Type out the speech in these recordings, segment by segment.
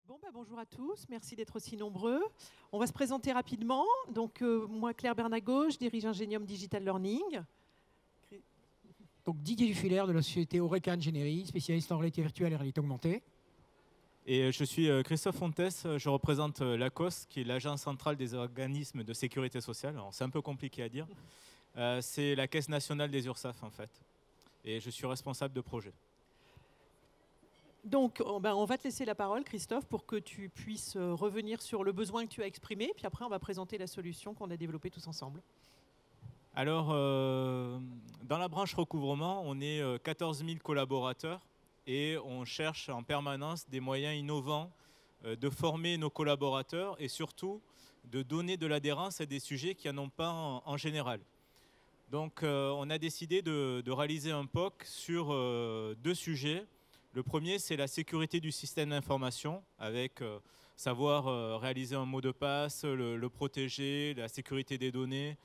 Bon, bonjour à tous, merci d'être aussi nombreux. On va se présenter rapidement. Donc, moi, Claire Bernago, je dirige Ingenium Digital Learning. Donc Didier Dufilaire de la société Oreca Engineering, spécialiste en réalité virtuelle et réalité augmentée. Et je suis Christophe Fontes, je représente l'ACOS, qui est l'Agence centrale des organismes de sécurité sociale. C'est un peu compliqué à dire. C'est la Caisse nationale des URSSAF, en fait. Et je suis responsable de projet. Donc, on va te laisser la parole, Christophe, pour que tu puisses revenir sur le besoin que tu as exprimé. Puis après, on va présenter la solution qu'on a développée tous ensemble. Alors, dans la branche recouvrement, on est 14 000 collaborateurs et on cherche en permanence des moyens innovants de former nos collaborateurs et surtout de donner de l'adhérence à des sujets qui n'en ont pas en général. Donc, on a décidé de réaliser un POC sur deux sujets. Le premier, c'est la sécurité du système d'information, avec savoir réaliser un mot de passe, le protéger, la sécurité des données,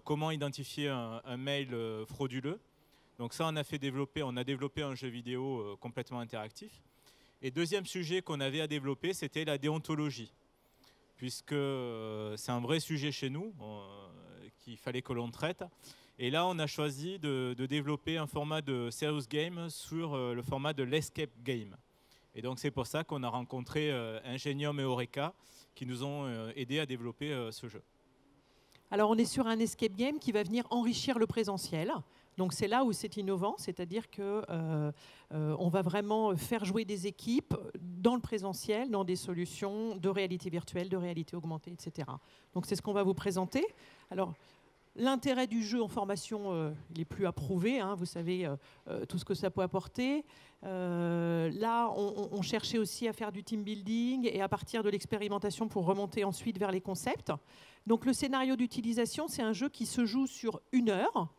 comment identifier un mail frauduleux. Donc ça, on a développé un jeu vidéo complètement interactif. Et deuxième sujet qu'on avait à développer, c'était la déontologie, puisque c'est un vrai sujet chez nous qu'il fallait que l'on traite. Et là, on a choisi de développer un format de serious game sur le format de l'escape game. Et donc, c'est pour ça qu'on a rencontré Ingenium et Oreca qui nous ont aidés à développer ce jeu. Alors, on est sur un escape game qui va venir enrichir le présentiel. Donc, c'est là où c'est innovant, c'est-à-dire qu'on va vraiment faire jouer des équipes dans le présentiel, dans des solutions de réalité virtuelle, de réalité augmentée, etc. Donc, c'est ce qu'on va vous présenter. Alors, l'intérêt du jeu en formation, il est plus à prouver, hein, vous savez tout ce que ça peut apporter. Là, on cherchait aussi à faire du team building et à partir de l'expérimentation pour remonter ensuite vers les concepts. Donc le scénario d'utilisation, c'est un jeu qui se joue sur 1 heure.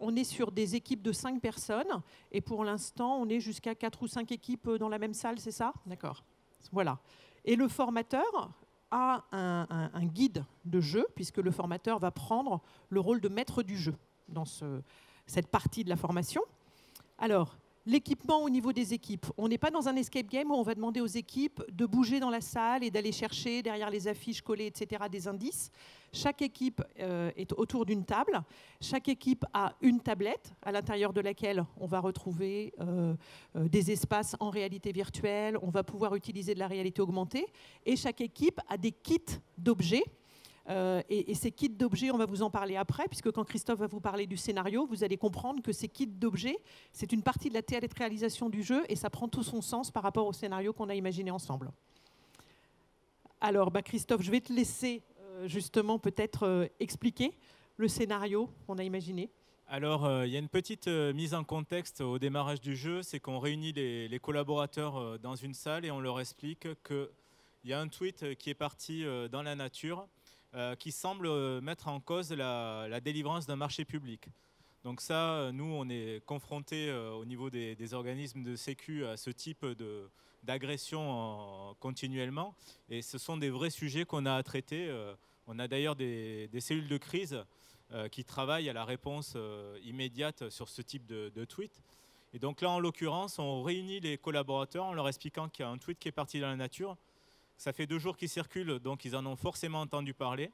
On est sur des équipes de 5 personnes et pour l'instant, on est jusqu'à 4 ou 5 équipes dans la même salle, c'est ça? D'accord. Voilà. Et le formateur a un guide de jeu, puisque le formateur va prendre le rôle de maître du jeu dans cette partie de la formation. Alors, l'équipement au niveau des équipes. On n'est pas dans un escape game où on va demander aux équipes de bouger dans la salle et d'aller chercher derrière les affiches collées, etc., des indices. Chaque équipe est autour d'une table. Chaque équipe a une tablette à l'intérieur de laquelle on va retrouver des espaces en réalité virtuelle. On va pouvoir utiliser de la réalité augmentée. Et chaque équipe a des kits d'objets. Et ces kits d'objets, on va vous en parler après, puisque quand Christophe va vous parler du scénario, vous allez comprendre que ces kits d'objets, c'est une partie de la théâtralisation du jeu et ça prend tout son sens par rapport au scénario qu'on a imaginé ensemble. Alors, Christophe, je vais te laisser justement peut-être expliquer le scénario qu'on a imaginé. Alors, il y a une petite mise en contexte au démarrage du jeu, c'est qu'on réunit les collaborateurs dans une salle et on leur explique qu'il y a un tweet qui est parti dans la nature qui semble mettre en cause la délivrance d'un marché public. Donc ça, nous, on est confrontés au niveau des organismes de sécu à ce type d'agression continuellement. Et ce sont des vrais sujets qu'on a à traiter. On a d'ailleurs des cellules de crise qui travaillent à la réponse immédiate sur ce type de tweet. Et donc là, en l'occurrence, on réunit les collaborateurs en leur expliquant qu'il y a un tweet qui est parti dans la nature. Ça fait 2 jours qu'ils circulent, donc ils en ont forcément entendu parler.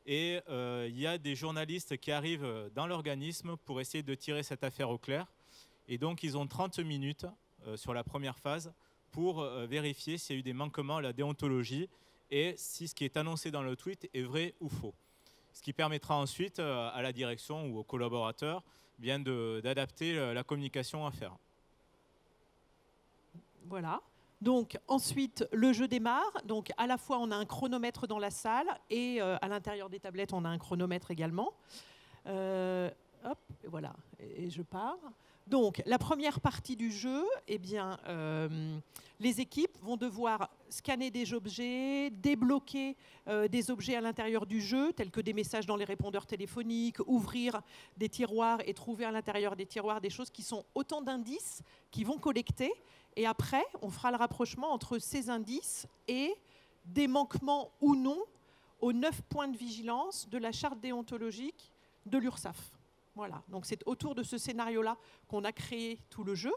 Et il y a des journalistes qui arrivent dans l'organisme pour essayer de tirer cette affaire au clair. Et donc ils ont 30 minutes sur la première phase pour vérifier s'il y a eu des manquements à la déontologie et si ce qui est annoncé dans le tweet est vrai ou faux. Ce qui permettra ensuite à la direction ou aux collaborateurs bien d'adapter la communication à faire. Voilà. Donc ensuite, le jeu démarre. Donc à la fois, on a un chronomètre dans la salle et à l'intérieur des tablettes, on a un chronomètre également. Hop, voilà, et je pars. Donc la première partie du jeu, eh bien, les équipes vont devoir scanner des objets, débloquer des objets à l'intérieur du jeu, tels que des messages dans les répondeurs téléphoniques, ouvrir des tiroirs et trouver à l'intérieur des tiroirs des choses qui sont autant d'indices qui vont collecter. Et après, on fera le rapprochement entre ces indices et des manquements ou non aux 9 points de vigilance de la charte déontologique de l'URSSAF. Voilà, donc c'est autour de ce scénario-là qu'on a créé tout le jeu.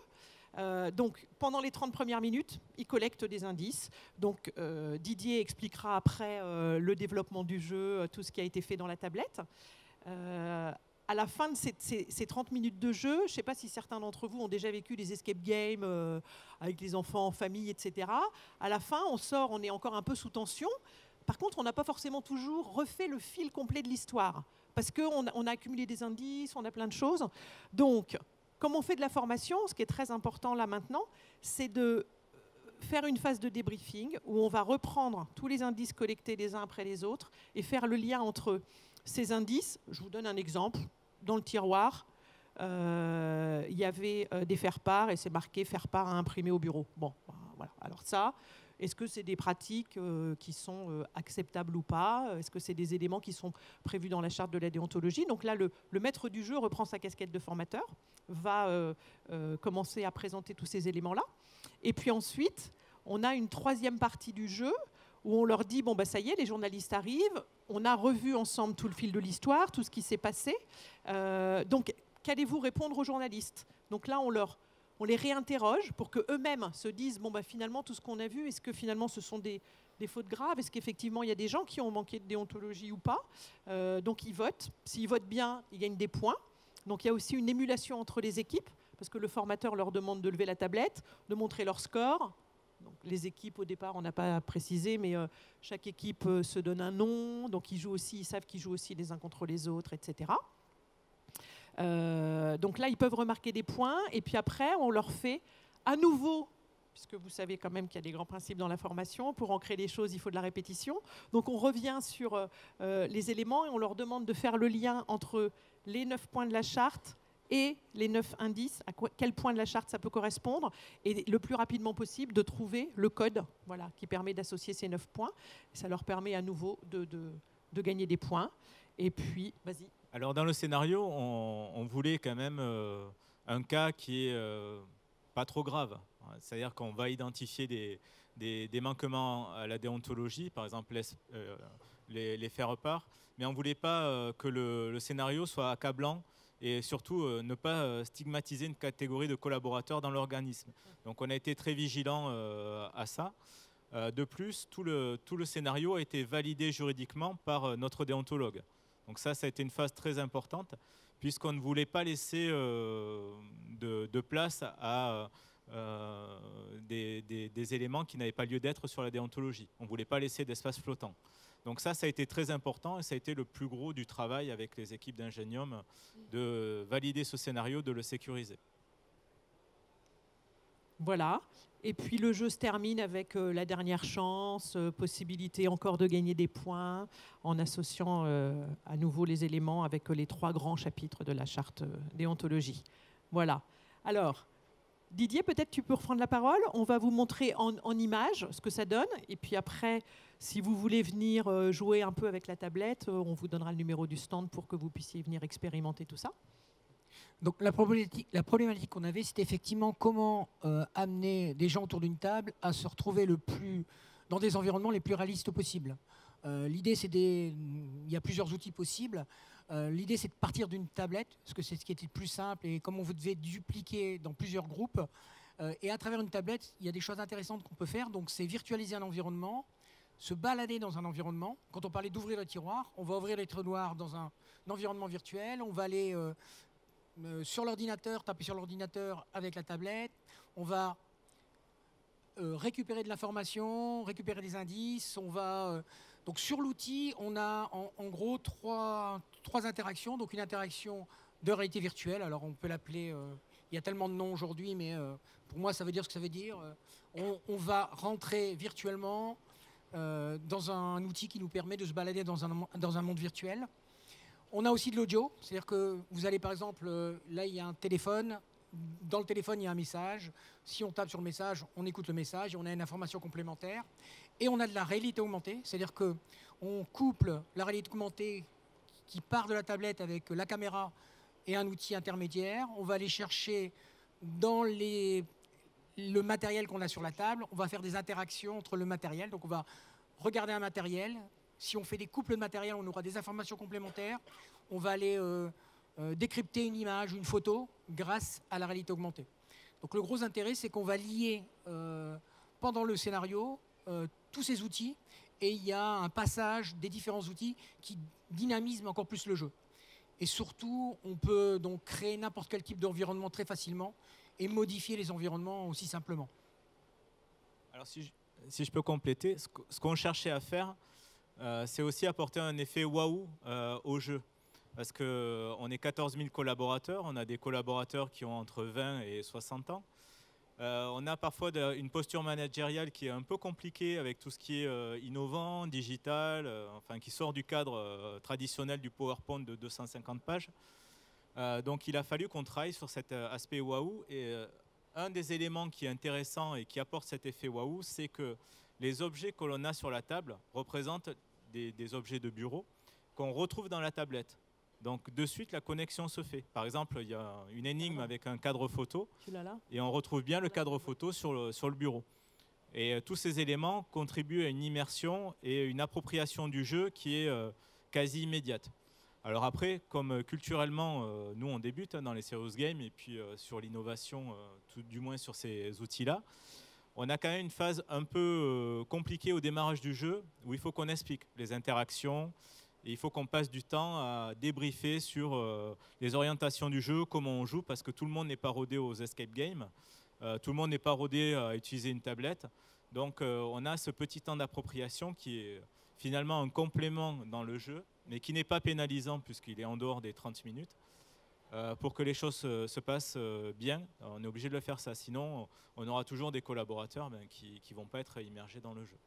Donc, pendant les 30 premières minutes, ils collectent des indices. Donc, Didier expliquera après le développement du jeu, tout ce qui a été fait dans la tablette. À la fin de ces 30 minutes de jeu, je ne sais pas si certains d'entre vous ont déjà vécu des escape games avec les enfants en famille, etc. À la fin, on sort, on est encore un peu sous tension. Par contre, on n'a pas forcément toujours refait le fil complet de l'histoire. Parce qu'on a accumulé des indices, on a plein de choses. Donc, comme on fait de la formation, ce qui est très important là maintenant, c'est de faire une phase de débriefing où on va reprendre tous les indices collectés les uns après les autres et faire le lien entre ces indices. Je vous donne un exemple. Dans le tiroir, il y avait des faire-part et c'est marqué faire-part à imprimer au bureau. Bon, voilà. Alors ça, est-ce que c'est des pratiques qui sont acceptables ou pas? Est-ce que c'est des éléments qui sont prévus dans la charte de la déontologie? Donc là, le maître du jeu reprend sa casquette de formateur, va commencer à présenter tous ces éléments-là. Et puis ensuite, on a une troisième partie du jeu où on leur dit, bon, bah, ça y est, les journalistes arrivent, on a revu ensemble tout le fil de l'histoire, tout ce qui s'est passé. Donc, qu'allez-vous répondre aux journalistes? Donc là, on les réinterroge pour qu'eux-mêmes se disent, bon, bah, finalement, tout ce qu'on a vu, est-ce que finalement ce sont des fautes graves? Est-ce qu'effectivement, il y a des gens qui ont manqué de déontologie ou pas? Donc, ils votent. S'ils votent bien, ils gagnent des points. Donc, il y a aussi une émulation entre les équipes, parce que le formateur leur demande de lever la tablette, de montrer leur score. Donc, les équipes, au départ, on n'a pas précisé, mais chaque équipe se donne un nom. Donc, ils savent qu'ils jouent aussi les uns contre les autres, etc. Donc là, ils peuvent remarquer des points. Et puis après, on leur fait à nouveau, puisque vous savez quand même qu'il y a des grands principes dans la formation, pour ancrer les choses, il faut de la répétition. Donc, on revient sur les éléments et on leur demande de faire le lien entre les 9 points de la charte et les 9 indices, à quel point de la charte ça peut correspondre, et le plus rapidement possible de trouver le code, voilà, qui permet d'associer ces 9 points. Ça leur permet à nouveau de gagner des points. Et puis, vas-y. Alors dans le scénario, on voulait quand même un cas qui est pas trop grave. C'est-à-dire qu'on va identifier des manquements à la déontologie, par exemple les faire-part, mais on ne voulait pas que le scénario soit accablant et surtout ne pas stigmatiser une catégorie de collaborateurs dans l'organisme. Donc on a été très vigilant à ça. De plus, tout le scénario a été validé juridiquement par notre déontologue. Donc ça a été une phase très importante, puisqu'on ne voulait pas laisser de place à des éléments qui n'avaient pas lieu d'être sur la déontologie. On ne voulait pas laisser d'espace flottant. Donc ça a été très important et ça a été le plus gros du travail avec les équipes d'Ingenium, de valider ce scénario, de le sécuriser. Voilà. Et puis le jeu se termine avec la dernière chance, possibilité encore de gagner des points en associant à nouveau les éléments avec les 3 grands chapitres de la charte déontologie. Voilà. Alors, Didier, peut-être tu peux reprendre la parole. On va vous montrer en images ce que ça donne. Et puis après, si vous voulez venir jouer un peu avec la tablette, on vous donnera le numéro du stand pour que vous puissiez venir expérimenter tout ça. Donc la problématique qu'on avait, c'était effectivement comment amener des gens autour d'une table à se retrouver dans des environnements les plus réalistes possibles. L'idée, il y a plusieurs outils possibles. L'idée, c'est de partir d'une tablette, parce que c'est ce qui était le plus simple, et comme on vous devait dupliquer dans plusieurs groupes. Et à travers une tablette, il y a des choses intéressantes qu'on peut faire. Donc c'est virtualiser un environnement, se balader dans un environnement. Quand on parlait d'ouvrir le tiroir, on va ouvrir les tiroirs dans un environnement virtuel. On va aller sur l'ordinateur, taper sur l'ordinateur avec la tablette. On va récupérer de l'information, récupérer des indices. Donc sur l'outil, on a en gros trois interactions. Donc une interaction de réalité virtuelle. Alors on peut l'appeler, il y a tellement de noms aujourd'hui, mais pour moi ça veut dire ce que ça veut dire. On va rentrer virtuellement dans un outil qui nous permet de se balader dans un monde virtuel. On a aussi de l'audio, c'est-à-dire que vous allez par exemple, là il y a un téléphone, dans le téléphone il y a un message, si on tape sur le message, on écoute le message et on a une information complémentaire. Et on a de la réalité augmentée, c'est-à-dire qu'on couple la réalité augmentée qui part de la tablette avec la caméra et un outil intermédiaire. On va aller chercher dans le matériel qu'on a sur la table, on va faire des interactions entre le matériel, donc on va regarder un matériel. Si on fait des couples de matériel, on aura des informations complémentaires. On va aller décrypter une image, une photo, grâce à la réalité augmentée. Donc le gros intérêt, c'est qu'on va lier pendant le scénario tous ces outils, et il y a un passage des différents outils qui dynamisent encore plus le jeu. Et surtout, on peut donc créer n'importe quel type d'environnement très facilement et modifier les environnements aussi simplement. Alors si je peux compléter, ce qu'on cherchait à faire, c'est aussi apporter un effet waouh au jeu. Parce qu'on est 14 000 collaborateurs, on a des collaborateurs qui ont entre 20 et 60 ans. On a parfois une posture managériale qui est un peu compliquée avec tout ce qui est innovant, digital, enfin qui sort du cadre traditionnel du PowerPoint de 250 pages. Donc il a fallu qu'on travaille sur cet aspect waouh. Et un des éléments qui est intéressant et qui apporte cet effet waouh, c'est que les objets que l'on a sur la table représentent des objets de bureau qu'on retrouve dans la tablette. Donc de suite, la connexion se fait. Par exemple, il y a une énigme avec un cadre photo et on retrouve bien le cadre photo sur le bureau. Et tous ces éléments contribuent à une immersion et une appropriation du jeu qui est quasi immédiate. Alors après, comme culturellement, nous on débute dans les serious games et puis sur l'innovation, tout du moins sur ces outils-là, on a quand même une phase un peu compliquée au démarrage du jeu où il faut qu'on explique les interactions. Et il faut qu'on passe du temps à débriefer sur les orientations du jeu, comment on joue, parce que tout le monde n'est pas rodé aux escape games, tout le monde n'est pas rodé à utiliser une tablette. Donc on a ce petit temps d'appropriation qui est finalement un complément dans le jeu, mais qui n'est pas pénalisant puisqu'il est en dehors des 30 minutes. Pour que les choses se passent bien, on est obligé de le faire ça. Sinon, on aura toujours des collaborateurs qui ne vont pas être immergés dans le jeu.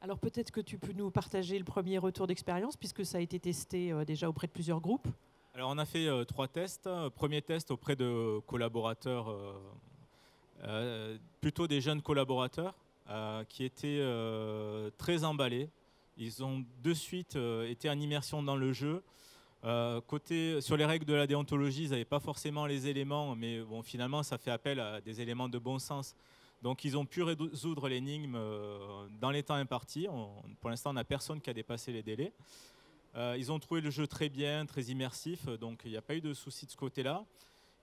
Alors peut-être que tu peux nous partager le premier retour d'expérience, puisque ça a été testé déjà auprès de plusieurs groupes. Alors on a fait 3 tests. Premier test auprès de collaborateurs, plutôt des jeunes collaborateurs, qui étaient très emballés. Ils ont de suite été en immersion dans le jeu. Sur les règles de la déontologie, ils n'avaient pas forcément les éléments, mais bon, finalement ça fait appel à des éléments de bon sens. Donc ils ont pu résoudre l'énigme dans les temps impartis. Pour l'instant, on n'a personne qui a dépassé les délais. Ils ont trouvé le jeu très bien, très immersif, donc il n'y a pas eu de souci de ce côté-là.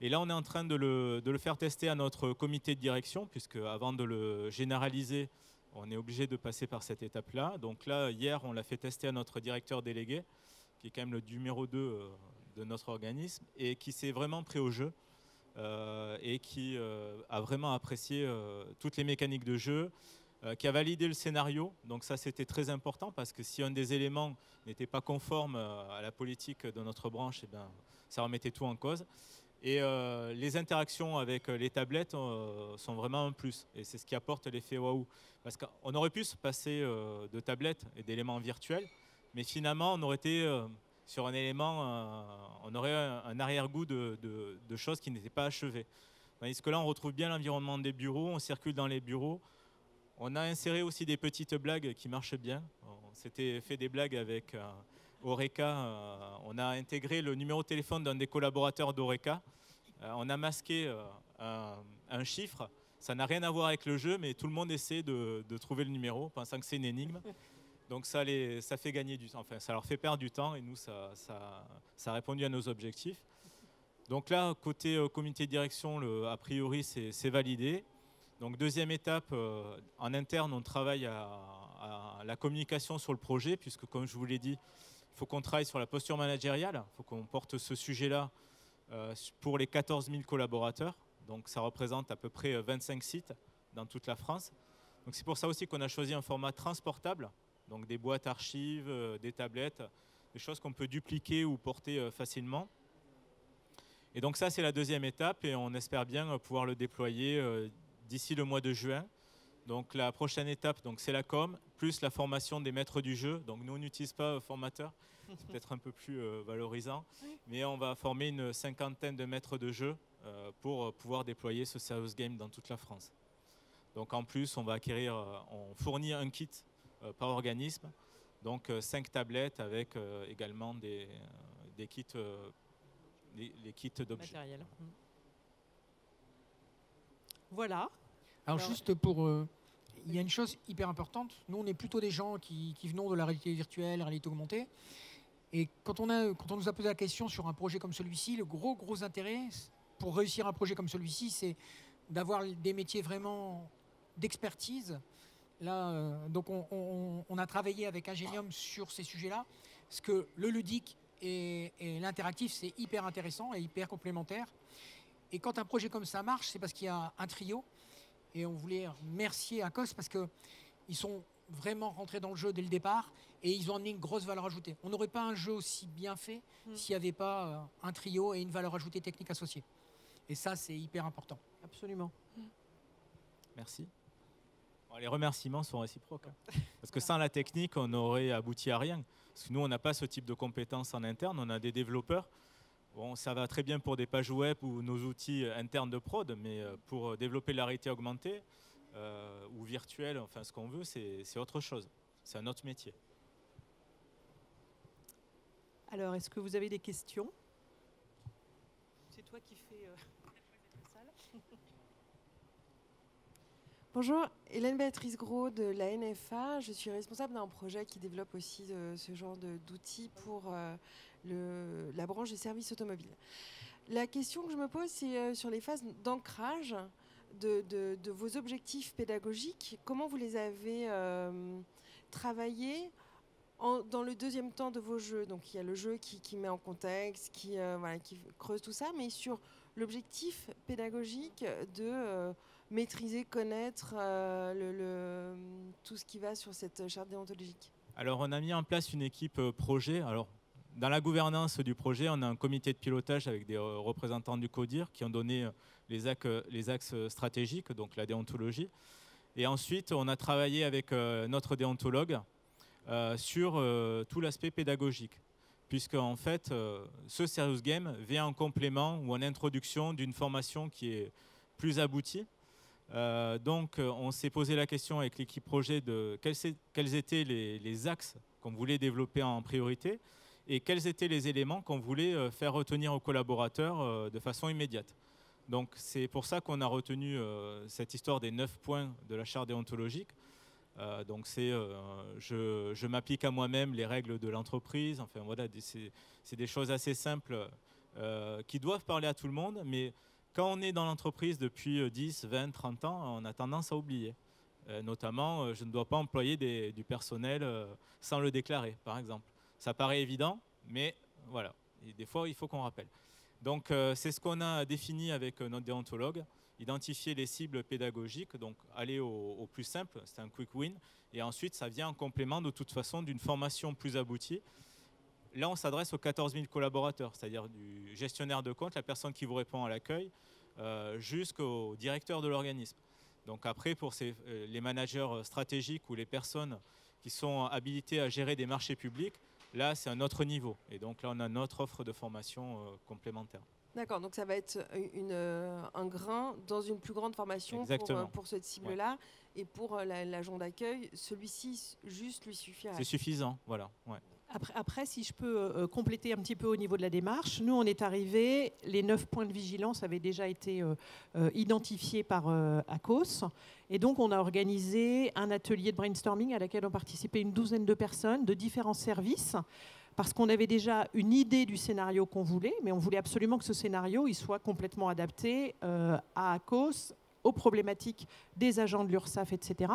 Et là, on est en train de le faire tester à notre comité de direction, puisque avant de le généraliser, on est obligé de passer par cette étape-là. Donc là, hier, on l'a fait tester à notre directeur délégué, qui est quand même le numéro 2 de notre organisme, et qui s'est vraiment pris au jeu. Et qui a vraiment apprécié toutes les mécaniques de jeu, qui a validé le scénario. Donc ça, c'était très important parce que si un des éléments n'était pas conforme à la politique de notre branche, eh ben, ça remettait tout en cause. Et les interactions avec les tablettes sont vraiment un plus. Et c'est ce qui apporte l'effet waouh. Parce qu'on aurait pu se passer de tablettes et d'éléments virtuels, mais finalement, on aurait été... sur un élément, on aurait un arrière-goût de choses qui n'étaient pas achevées. Tandis que là, on retrouve bien l'environnement des bureaux, on circule dans les bureaux. On a inséré aussi des petites blagues qui marchent bien. On s'était fait des blagues avec Oreca. On a intégré le numéro de téléphone d'un des collaborateurs d'Oreca. On a masqué un chiffre. Ça n'a rien à voir avec le jeu, mais tout le monde essaie de trouver le numéro, pensant que c'est une énigme. Donc ça fait gagner du temps, enfin ça leur fait perdre du temps et nous ça a répondu à nos objectifs. Donc là, côté comité de direction, a priori c'est validé. Donc deuxième étape, en interne on travaille à la communication sur le projet, puisque comme je vous l'ai dit, il faut qu'on travaille sur la posture managériale, il faut qu'on porte ce sujet-là pour les 14 000 collaborateurs. Donc ça représente à peu près 25 sites dans toute la France. Donc c'est pour ça aussi qu'on a choisi un format transportable. Donc des boîtes archives, des tablettes, des choses qu'on peut dupliquer ou porter facilement. Et donc ça, c'est la deuxième étape et on espère bien pouvoir le déployer d'ici le mois de juin. Donc la prochaine étape, c'est la com, plus la formation des maîtres du jeu. Donc nous, on n'utilise pas formateur, c'est peut-être un peu plus valorisant, mais on va former une 50aine de maîtres de jeu pour pouvoir déployer ce serious game dans toute la France. Donc en plus, on fournit un kit par organisme, donc 5 tablettes avec également des kits, les kits d'objets. Voilà. Alors juste pour... il y a une chose hyper importante. Nous, on est plutôt des gens qui venons de la réalité virtuelle, la réalité augmentée. Et quand on nous a posé la question sur un projet comme celui-ci, le gros intérêt pour réussir un projet comme celui-ci, c'est d'avoir des métiers vraiment d'expertise. Là, donc on a travaillé avec Ingenium sur ces sujets-là, parce que le ludique et l'interactif, c'est hyper intéressant et hyper complémentaire. Et quand un projet comme ça marche, c'est parce qu'il y a un trio. Et on voulait remercier Akos parce qu'ils sont vraiment rentrés dans le jeu dès le départ et ils ont amené une grosse valeur ajoutée. On n'aurait pas un jeu aussi bien fait s'il n'y avait pas un trio et une valeur ajoutée technique associée. Et ça, c'est hyper important. Absolument. Merci. Bon, les remerciements sont réciproques. Hein. Parce que sans la technique, on n'aurait abouti à rien. Parce que nous, on n'a pas ce type de compétences en interne. On a des développeurs. Bon, ça va très bien pour des pages web ou nos outils internes de prod, mais pour développer la réalité augmentée ou virtuelle, enfin ce qu'on veut, c'est autre chose. C'est un autre métier. Alors, est-ce que vous avez des questions? C'est toi qui fais la salle. Bonjour, Hélène Béatrice Gros de la NFA. Je suis responsable d'un projet qui développe aussi ce genre d'outils pour la branche des services automobiles. La question que je me pose, c'est sur les phases d'ancrage de vos objectifs pédagogiques. Comment vous les avez travaillés dans le deuxième temps de vos jeux? Donc il y a le jeu qui met en contexte, qui creuse tout ça, mais sur l'objectif pédagogique de maîtriser, connaître tout ce qui va sur cette charte déontologique. Alors on a mis en place une équipe projet. Alors, dans la gouvernance du projet, on a un comité de pilotage avec des représentants du CODIR qui ont donné les axes stratégiques, donc la déontologie. Et ensuite, on a travaillé avec notre déontologue sur tout l'aspect pédagogique. Puisque en fait, ce Serious Game vient en complément ou en introduction d'une formation qui est plus aboutie. Donc on s'est posé la question avec l'équipe projet de quels étaient les axes qu'on voulait développer en priorité et quels étaient les éléments qu'on voulait faire retenir aux collaborateurs de façon immédiate. Donc c'est pour ça qu'on a retenu cette histoire des 9 points de la charte déontologique. Donc c'est je m'applique à moi-même les règles de l'entreprise. Enfin voilà, c'est des choses assez simples qui doivent parler à tout le monde, mais quand on est dans l'entreprise depuis 10, 20, 30 ans, on a tendance à oublier. Notamment, je ne dois pas employer du personnel sans le déclarer, par exemple. Ça paraît évident, mais voilà. Et des fois, il faut qu'on rappelle. Donc, c'est ce qu'on a défini avec notre déontologue. Identifier les cibles pédagogiques, donc aller au plus simple, c'est un quick win. Et ensuite, ça vient en complément de toute façon d'une formation plus aboutie. Là, on s'adresse aux 14 000 collaborateurs, c'est-à-dire du gestionnaire de compte, la personne qui vous répond à l'accueil, jusqu'au directeur de l'organisme. Donc après, pour les managers stratégiques ou les personnes qui sont habilitées à gérer des marchés publics, là, c'est un autre niveau. Et donc là, on a notre offre de formation complémentaire. D'accord, donc ça va être un grain dans une plus grande formation pour cette cible-là. Ouais. Et pour l'agent d'accueil, celui-ci juste lui suffira. C'est suffisant, voilà. Ouais. Après, si je peux compléter un petit peu au niveau de la démarche, nous, on est arrivés, les 9 points de vigilance avaient déjà été identifiés par ACOS. Et donc, on a organisé un atelier de brainstorming à laquelle ont participé une douzaine de personnes de différents services, parce qu'on avait déjà une idée du scénario qu'on voulait, mais on voulait absolument que ce scénario il soit complètement adapté à ACOS, aux problématiques des agents de l'URSSAF, etc.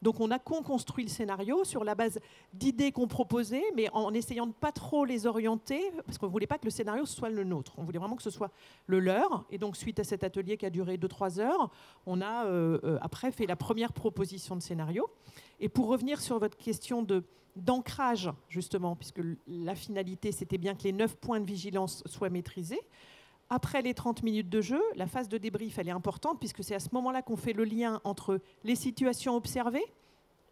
Donc on a construit le scénario sur la base d'idées qu'on proposait, mais en essayant de ne pas trop les orienter, parce qu'on ne voulait pas que le scénario soit le nôtre. On voulait vraiment que ce soit le leur. Et donc suite à cet atelier qui a duré 2-3 heures, on a après fait la première proposition de scénario. Et pour revenir sur votre question d'ancrage, justement, puisque la finalité, c'était bien que les 9 points de vigilance soient maîtrisés. Après les 30 minutes de jeu, la phase de débrief, elle est importante puisque c'est à ce moment-là qu'on fait le lien entre les situations observées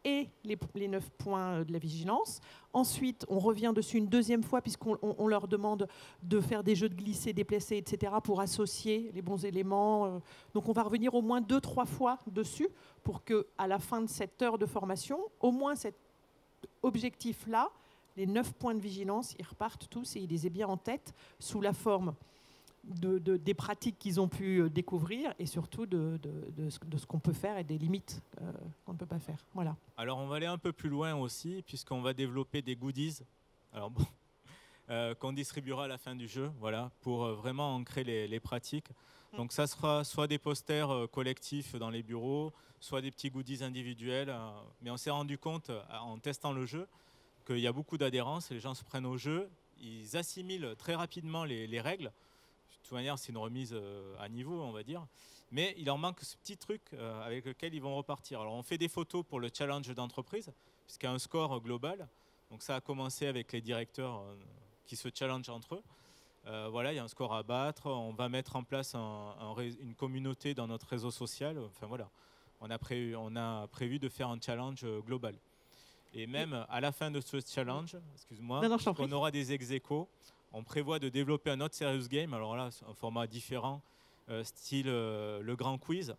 et les 9 points de la vigilance. Ensuite, on revient dessus une deuxième fois puisqu'on leur demande de faire des jeux de glisser, déplacer, etc. pour associer les bons éléments. Donc on va revenir au moins 2-3 fois dessus pour qu'à la fin de cette heure de formation, au moins cet objectif-là, les 9 points de vigilance, ils repartent tous et ils les aient bien en tête sous la forme des pratiques qu'ils ont pu découvrir et surtout de ce qu'on peut faire et des limites qu'on ne peut pas faire. Voilà. Alors on va aller un peu plus loin aussi puisqu'on va développer des goodies alors bon, qu'on distribuera à la fin du jeu, voilà, pour vraiment ancrer les pratiques. Donc ça sera soit des posters collectifs dans les bureaux, soit des petits goodies individuels. Mais on s'est rendu compte en testant le jeu qu'il y a beaucoup d'adhérence, les gens se prennent au jeu, ils assimilent très rapidement les règles. De toute manière, c'est une remise à niveau, on va dire. Mais il leur manque ce petit truc avec lequel ils vont repartir. Alors on fait des photos pour le challenge d'entreprise, puisqu'il y a un score global. Donc ça a commencé avec les directeurs qui se challengent entre eux. Voilà, il y a un score à battre. On va mettre en place une communauté dans notre réseau social. Enfin voilà, on a prévu de faire un challenge global. Et même à la fin de ce challenge, excuse-moi, on aura des ex-aequo. On prévoit de développer un autre serious game. Alors là, c'est un format différent, style le grand quiz,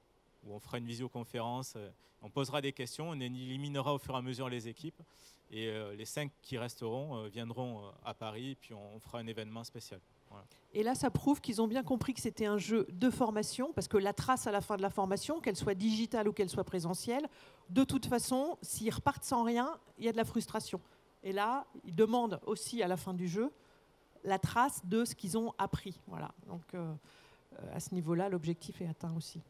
où on fera une visioconférence. On posera des questions, on éliminera au fur et à mesure les équipes. Et les 5 qui resteront viendront à Paris, et puis on fera un événement spécial. Voilà. Et là, ça prouve qu'ils ont bien compris que c'était un jeu de formation, parce que la trace à la fin de la formation, qu'elle soit digitale ou qu'elle soit présentielle, de toute façon, s'ils repartent sans rien, il y a de la frustration. Et là, ils demandent aussi à la fin du jeu la trace de ce qu'ils ont appris. Voilà. Donc, à ce niveau-là, l'objectif est atteint aussi.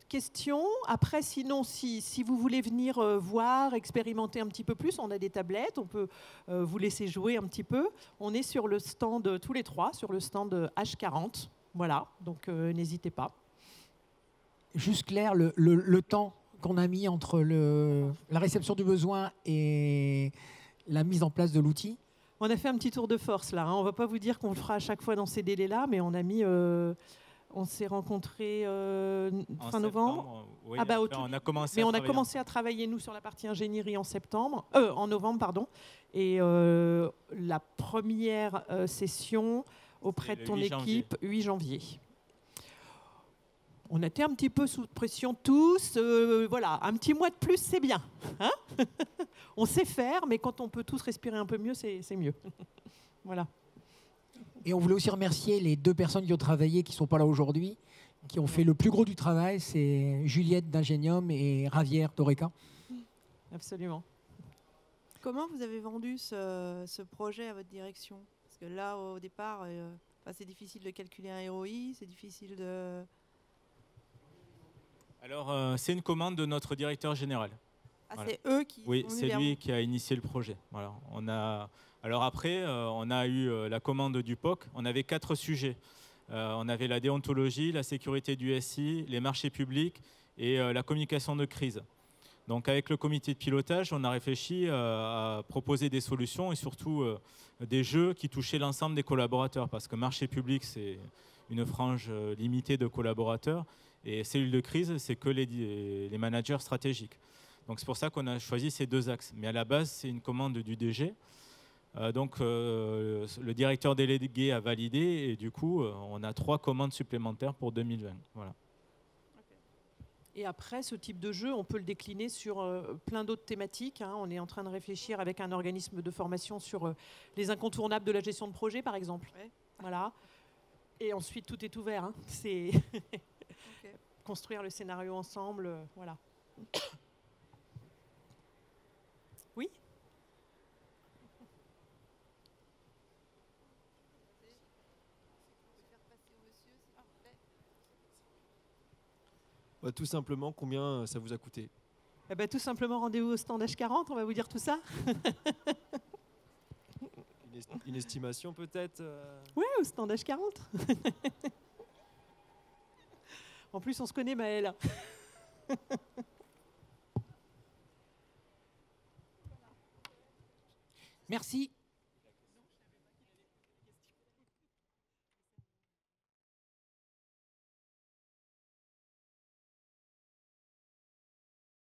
Questions. Après, sinon, si vous voulez venir voir, expérimenter un petit peu plus, on a des tablettes, on peut vous laisser jouer un petit peu. On est sur le stand, tous les 3, sur le stand H40. Voilà, donc n'hésitez pas. Juste Claire, le temps qu'on a mis entre la réception du besoin et la mise en place de l'outil. On a fait un petit tour de force là. Hein. On ne va pas vous dire qu'on le fera à chaque fois dans ces délais-là, mais on a mis... on s'est rencontrés fin novembre. Oui, on a commencé on a commencé à travailler, nous, sur la partie ingénierie en novembre, pardon. Et la première session auprès de ton équipe, 8 janvier. On était un petit peu sous pression tous. Voilà, un petit mois de plus, c'est bien. Hein. On sait faire, mais quand on peut tous respirer un peu mieux, c'est mieux. Voilà. Et on voulait aussi remercier les 2 personnes qui ont travaillé, qui ne sont pas là aujourd'hui, qui ont fait le plus gros du travail. C'est Juliette d'Ingenium et Ravière d'Oreca. Absolument. Comment vous avez vendu ce projet à votre direction? Parce que là, au départ, c'est difficile de calculer un ROI, c'est difficile de... Alors, c'est une commande de notre directeur général. Ah, voilà. c'est eux qui... Oui, c'est lui qui a initié le projet. Voilà. Alors après, on a eu la commande du POC. On avait 4 sujets. On avait la déontologie, la sécurité du SI, les marchés publics et la communication de crise. Donc avec le comité de pilotage, on a réfléchi à proposer des solutions et surtout des jeux qui touchaient l'ensemble des collaborateurs. Parce que marché public, c'est une frange limitée de collaborateurs. Et cellule de crise, c'est que les managers stratégiques. Donc c'est pour ça qu'on a choisi ces 2 axes. Mais à la base, c'est une commande du DG. Donc le directeur délégué a validé et du coup, on a 3 commandes supplémentaires pour 2020. Voilà. Et après, ce type de jeu, on peut le décliner sur plein d'autres thématiques. Hein. On est en train de réfléchir avec un organisme de formation sur les incontournables de la gestion de projet, par exemple. Ouais. Voilà. Et ensuite, tout est ouvert. Hein. C'est construire le scénario ensemble. Voilà. Oui ? Tout simplement, combien ça vous a coûté? Tout simplement, rendez-vous au stand H40, on va vous dire tout ça. Une estimation peut-être Oui, au stand H40. En plus, on se connaît, Maëlle. Merci.